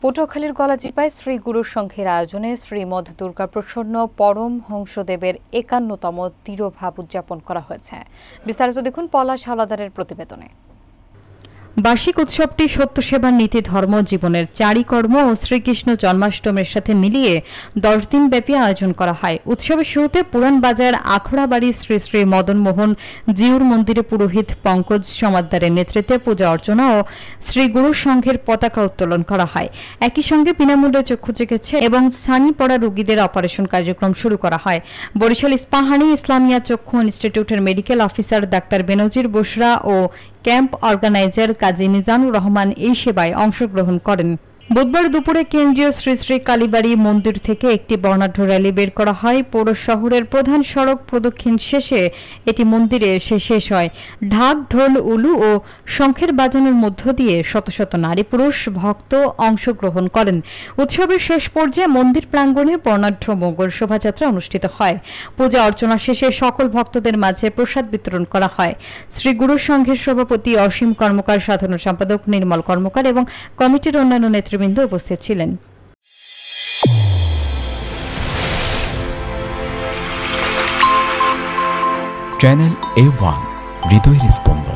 পটুয়াখালীর গলাচিপায় শ্রী গুরু সংঘের আয়োজনে শ্রীমদ দুর্গা প্রসন্ন পরম হংসদেবের ৫১তম তিরোভাব উদযাপন করা হয়েছে। বিস্তারিত দেখুন পলাশ হাওলাদারের প্রতিবেদনে। বার্ষিক উৎসবটি সত্যসেবার নীতি ধর্ম জীবনের চারিকর্ম ও শ্রীকৃষ্ণ জন্মাষ্টমীর সাথে মিলিয়ে ১০ দিন ব্যাপী আয়োজন করা হয়। উৎসবের শুরুতে পুরান বাজার আখড়াবাড়ি শ্রী শ্রী মদন মোহন জিউর মন্দিরে পুরোহিত পঙ্কজ সমাদ্দারের নেতৃত্বে পূজা অর্চনা ও শ্রী গুরু সংঘের পতাকা উত্তোলন করা হয়। একই সঙ্গে বিনামূল্যে চক্ষু চিকিৎসা এবং ছানি পড়া রোগীদের অপারেশন কার্যক্রম শুরু করা হয়। বরিশাল ইস্পাহানি ইসলামিয়া চক্ষু ইনস্টিটিউটের মেডিকেল অফিসার ডাক্তার বেনজির বসরা ও ক্যাম্প অর্গানাইজার কাজী মিজানুর রহমান এই সেবায় অংশগ্রহণ করেন। বুধবার দুপুরে কেন্দ্রীয় শ্রী শ্রী কালীবাড়ি মন্দির থেকে একটি বর্ণাঢ্য র্যালি বের করা হয়। পৌর শহরের প্রধান সড়ক প্রদক্ষিণ শেষে এটি মন্দিরে এসে শেষ হয়। ঢাক ঢোল উলু ও শঙ্খের বাজানোর মধ্য দিয়ে শত শত নারী পুরুষ ভক্ত অংশগ্রহণ করেন। উৎসবের শেষ পর্যায়ে মন্দির প্রাঙ্গণে বর্ণাঢ্য মঙ্গল শোভাযাত্রা অনুষ্ঠিত হয়। পূজা অর্চনা শেষে সকল ভক্তদের মাঝে প্রসাদ বিতরণ করা হয়। শ্রী গুরু সংঘের সভাপতি অসীম কর্মকার, সাধারণ সম্পাদক নির্মল কর্মকার এবং কমিটির অন্যান্য নেতৃবৃন্দ উপস্থিত ছিলেন। চ্যানেল A1 হৃদয়ের স্পন্দন।